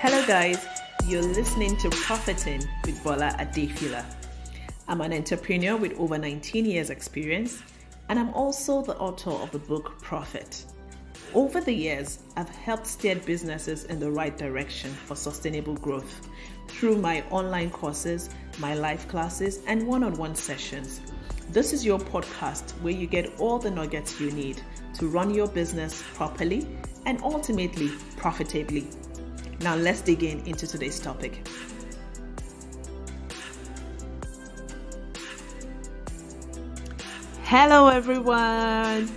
Hello, guys. You're listening to Profiting with Bola Adefila. I'm an entrepreneur with over 19 years' experience, and I'm also the author of the book Profit. Over the years, I've helped steer businesses in the right direction for sustainable growth through my online courses, my live classes, and one-on-one sessions. This is your podcast where you get all the nuggets you need to run your business properly and ultimately profitably. Now let's dig into today's topic. Hello everyone!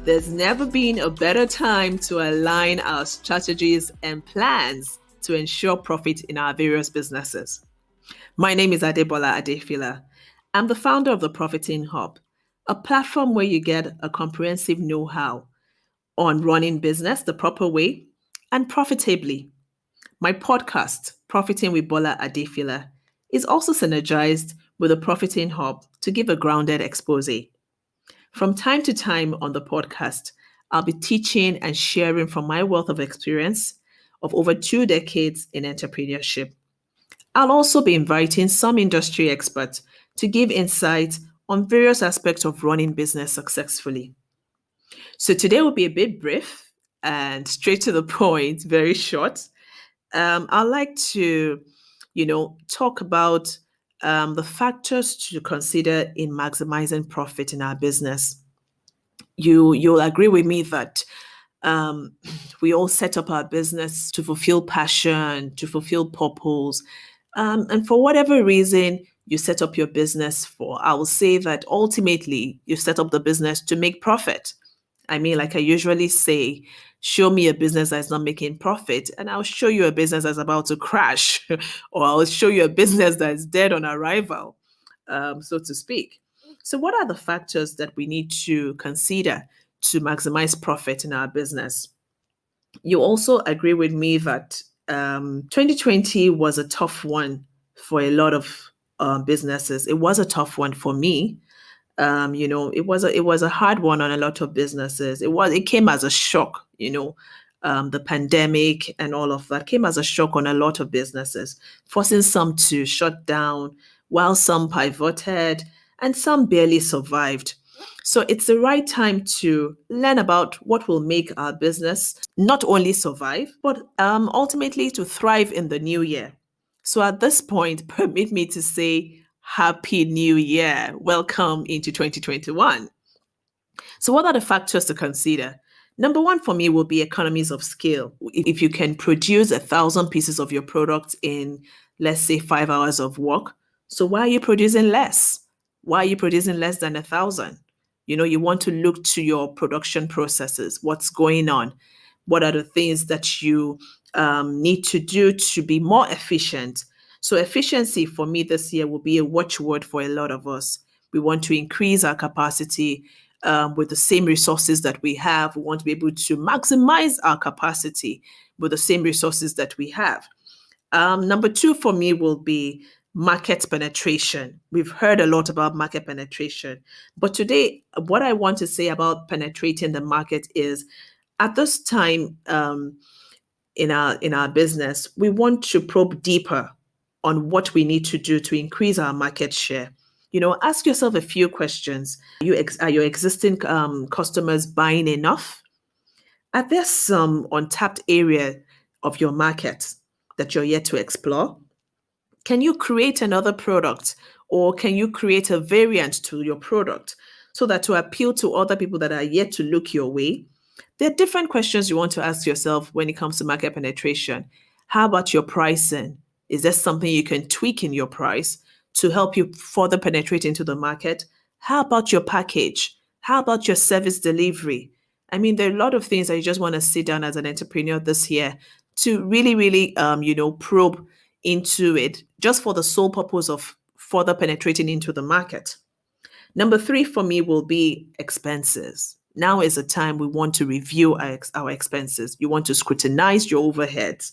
There's never been a better time to align our strategies and plans to ensure profit in our various businesses. My name is Adebola Adefila. I'm the founder of the Profiting Hub, a platform where you get a comprehensive know-how on running business the proper way and profitably. My podcast, Profiting with Bola Adefila, is also synergized with the Profiting Hub to give a grounded expose. From time to time on the podcast, I'll be teaching and sharing from my wealth of experience of over 2 decades in entrepreneurship. I'll also be inviting some industry experts to give insights on various aspects of running business successfully. So today will be a bit brief and straight to the point, very short. I'd like to, talk about the factors to consider in maximizing profit in our business. You'll agree with me that we all set up our business to fulfill passion, to fulfill purpose, and for whatever reason you set up your business for, I will say that ultimately you set up the business to make profit. I mean, like I usually say, show me a business that's not making profit, and I'll show you a business that's about to crash, or I'll show you a business that's dead on arrival, so to speak. So, what are the factors that we need to consider to maximize profit in our business? You also agree with me that 2020 was a tough one for a lot of businesses. It was a tough one for me. It was a hard one on a lot of businesses. It came as a shock, the pandemic and all of that came as a shock on a lot of businesses, forcing some to shut down while some pivoted and some barely survived. So it's the right time to learn about what will make our business not only survive, but ultimately to thrive in the new year. So at this point, permit me to say Happy New Year. Welcome into 2021. So what are the factors to consider? Number one for me will be economies of scale. If you can produce 1,000 pieces of your product in, let's say, 5 hours of work, so why are you producing less? Why are you producing less than 1,000? You want to look to your production processes. What's going on? What are the things that you need to do to be more efficient? So efficiency for me this year will be a watchword for a lot of us. We want to increase our capacity with the same resources that we have. We want to be able to maximize our capacity with the same resources that we have. Number two for me will be market penetration. We've heard a lot about market penetration, but today, what I want to say about penetrating the market is, at this time in our business, we want to probe deeper on what we need to do to increase our market share. Ask yourself a few questions. Are your existing customers buying enough? Are there some untapped area of your market that you're yet to explore? Can you create another product, or can you create a variant to your product so that to appeal to other people that are yet to look your way? There are different questions you want to ask yourself when it comes to market penetration. How about your pricing? Is there something you can tweak in your price to help you further penetrate into the market? How about your package? How about your service delivery? I mean, there are a lot of things that you just want to sit down as an entrepreneur this year to really, really, probe into it, just for the sole purpose of further penetrating into the market. Number three for me will be expenses. Now is the time we want to review our expenses. You want to scrutinize your overheads.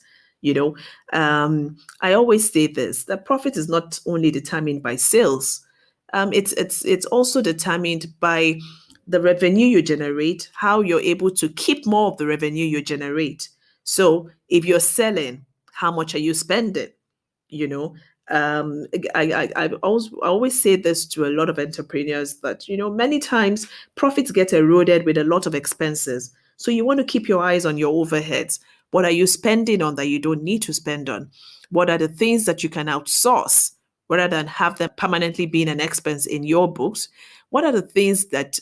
I always say this, that profit is not only determined by sales. It's also determined by the revenue you generate, how you're able to keep more of the revenue you generate. So if you're selling, How much are you spending? You know, I always say this to a lot of entrepreneurs that, many times profits get eroded with a lot of expenses. So you want to keep your eyes on your overheads. What are you spending on that you don't need to spend on? What are the things that you can outsource rather than have them permanently being an expense in your books? What are the things that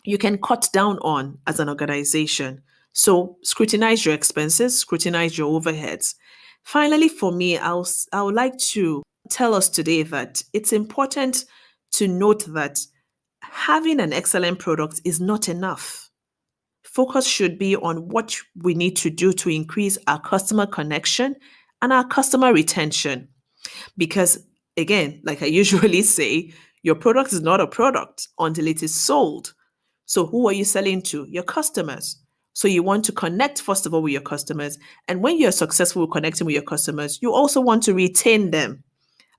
you can cut down on as an organization? So scrutinize your expenses, scrutinize your overheads. Finally, for me, I would like to tell us today that it's important to note that having an excellent product is not enough. Focus should be on what we need to do to increase our customer connection and our customer retention. Because, again, like I usually say, your product is not a product until it is sold. So, who are you selling to? Your customers. So, you want to connect, first of all, with your customers. And when you're successful with connecting with your customers, you also want to retain them.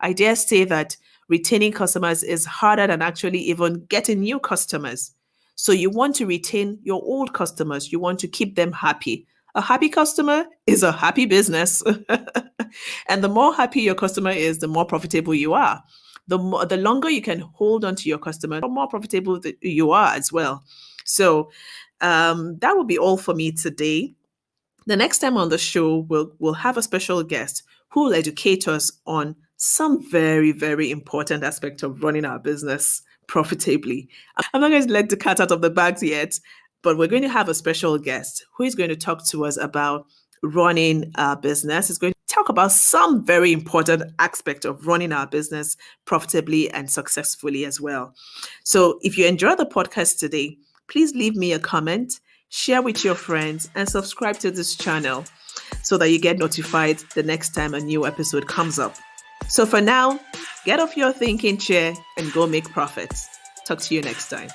I dare say that retaining customers is harder than actually even getting new customers. So you want to retain your old customers. You want to keep them happy. A happy customer is a happy business. And the more happy your customer is, the more profitable you are. The longer you can hold on to your customer, the more profitable you are as well. So that will be all for me today. The next time on the show, we'll have a special guest who will educate us on some very, very important aspect of running our business profitably. I'm not going to let the cat out of the bag yet, but we're going to have a special guest who is going to talk to us about running our business. He's going to talk about some very important aspect of running our business profitably and successfully as well. So if you enjoy the podcast today, please leave me a comment, share with your friends, and subscribe to this channel so that you get notified the next time a new episode comes up. So for now, get off your thinking chair and go make profits. Talk to you next time.